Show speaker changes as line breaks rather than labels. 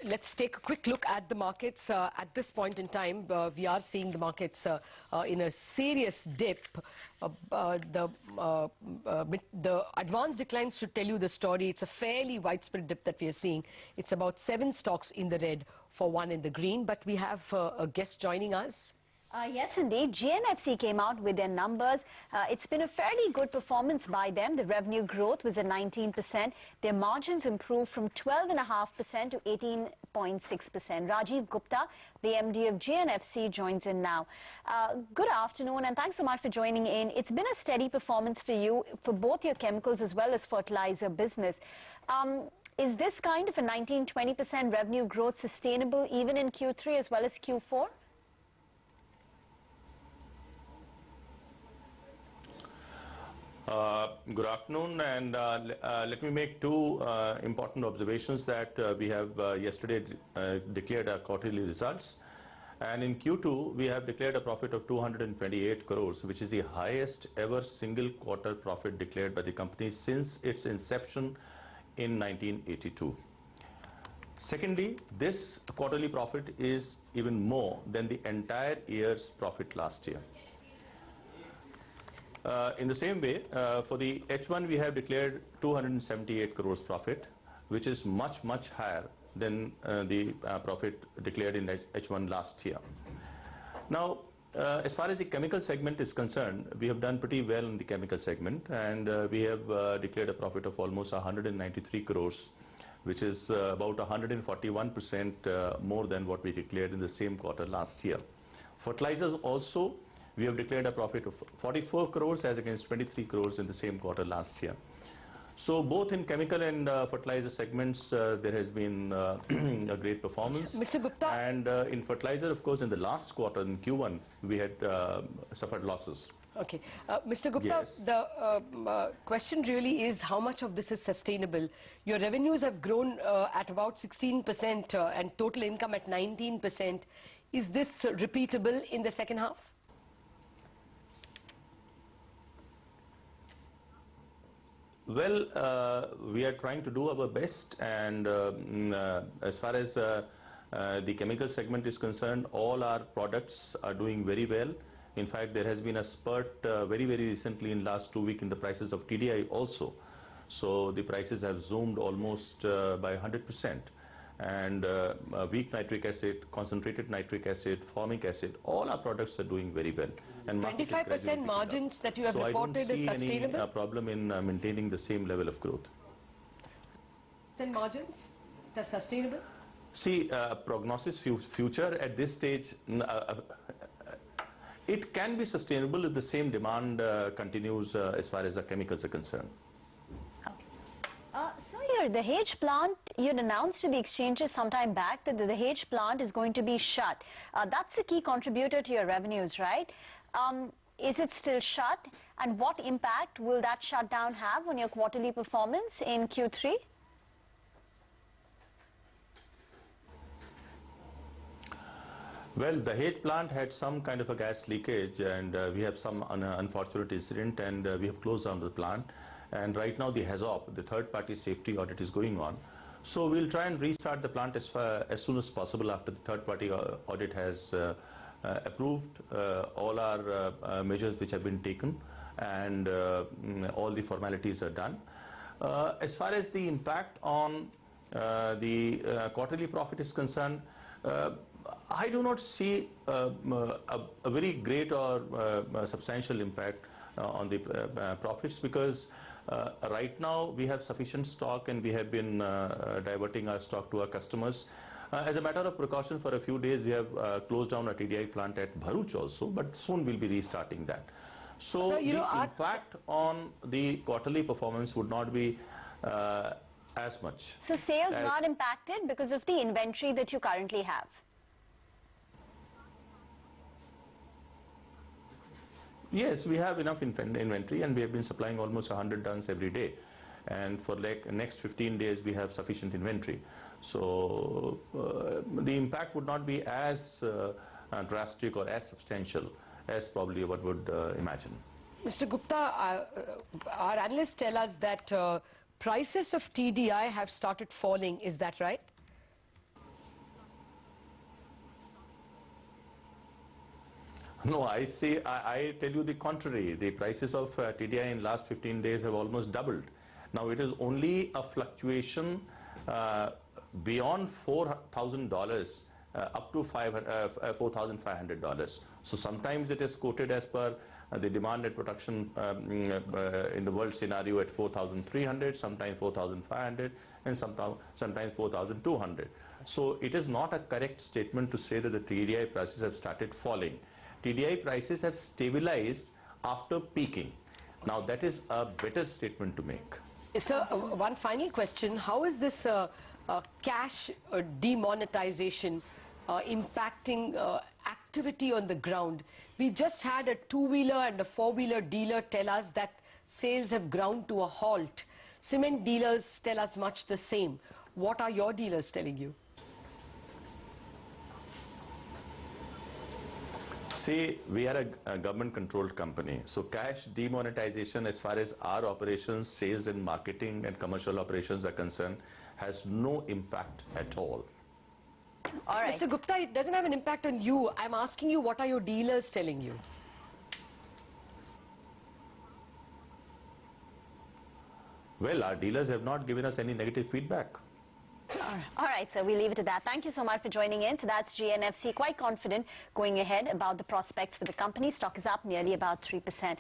Let's take a quick look at the markets. At this point in time, we are seeing the markets in a serious dip. The advanced declines should tell you the story. It's a fairly widespread dip that we are seeing. It's about 7 stocks in the red for 1 in the green. But we have a guest joining us.
Yes, indeed. GNFC came out with their numbers. It's been a fairly good performance by them. The revenue growth was at 19%. Their margins improved from 12.5% to 18.6%. Rajiv Gupta, the MD of GNFC, joins in now. Good afternoon, and thanks so much for joining in. It's been a steady performance for you, for both your chemicals as well as fertilizer business. Is this kind of a 19-20% revenue growth sustainable even in Q3 as well as Q4?
Good afternoon, and let me make 2 important observations that we have yesterday declared our quarterly results. And in Q2, we have declared a profit of 228 crores, which is the highest ever single quarter profit declared by the company since its inception in 1982. Secondly, this quarterly profit is even more than the entire year's profit last year. In the same way, for the H1, we have declared 278 crores profit, which is much higher than the profit declared in H1 last year. Now, as far as the chemical segment is concerned, we have done pretty well in the chemical segment, and we have declared a profit of almost 193 crores, which is about 141% more than what we declared in the same quarter last year. Fertilizers also, we have declared a profit of 44 crores as against 23 crores in the same quarter last year. So both in chemical and fertilizer segments, there has been a great performance.
Mr. Gupta.
And in fertilizer, of course, in the last quarter, in Q1, we had suffered losses.
Okay. Mr. Gupta,
Yes.
The question really is how much of this is sustainable. Your revenues have grown at about 16% and total income at 19%. Is this repeatable in the second half?
Well, we are trying to do our best, and as far as the chemical segment is concerned, all our products are doing very well. In fact, there has been a spurt very recently in last 2 weeks in the prices of TDI also. So the prices have zoomed almost by 100%. And weak nitric acid, concentrated nitric acid, formic acid, all our products are doing very well. And
25% margins that you have reported is sustainable?
So I don't see any problem in maintaining the same level of growth.
And margins, that's sustainable?
See, prognosis future at this stage, it can be sustainable if the same demand continues as far as the chemicals are concerned.
So here, the Dahej plant, you had announced to the exchanges sometime back that the Dahej plant is going to be shut. That's a key contributor to your revenues, right? Is it still shut? And what impact will that shutdown have on your quarterly performance in Q3?
Well, the Dahej plant had some kind of a gas leakage, and we have some unfortunate incident, and we have closed down the plant. And right now the HAZOP, the third-party safety audit, is going on. So we'll try and restart the plant as soon as possible after the third-party audit has approved all our measures which have been taken, and all the formalities are done. As far as the impact on the quarterly profit is concerned, I do not see a very great or substantial impact on the profits, because right now we have sufficient stock, and we have been diverting our stock to our customers. As a matter of precaution, for a few days we have closed down our TDI plant at Bharuch also, but soon we'll be restarting that. So the impact on the quarterly performance would not be as much.
So sales not impacted because of the inventory that you currently have?
Yes, we have enough inventory, and we have been supplying almost 100 tons every day. And for like next 15 days, we have sufficient inventory. So the impact would not be as drastic or as substantial as probably what would imagine.
Mr. Gupta, our analysts tell us that prices of TDI have started falling. Is that right?
No, I tell you the contrary. The prices of TDI in last 15 days have almost doubled. Now it is only a fluctuation beyond $4,000 up to $4,500. So sometimes it is quoted as per the demand and production in the world scenario at 4,300, sometimes 4,500, and sometimes 4,200. So it is not a correct statement to say that the TDI prices have started falling. TDI prices have stabilized after peaking. Now that is a better statement to make.
Sir, one final question. How is this cash demonetization impacting activity on the ground? We just had a two-wheeler and a four-wheeler dealer tell us that sales have ground to a halt. Cement dealers tell us much the same. What are your dealers telling you?
See, we are a government-controlled company, so cash demonetization as far as our operations, sales and marketing and commercial operations are concerned has no impact at all.
All right.
Mr. Gupta, it doesn't have an impact on you. I'm asking you, what are your dealers telling you?
Well, our dealers have not given us any negative feedback.
All right, so we leave it at that. Thank you so much for joining in. So that's GNFC, quite confident going ahead about the prospects for the company. Stock is up nearly about 3%.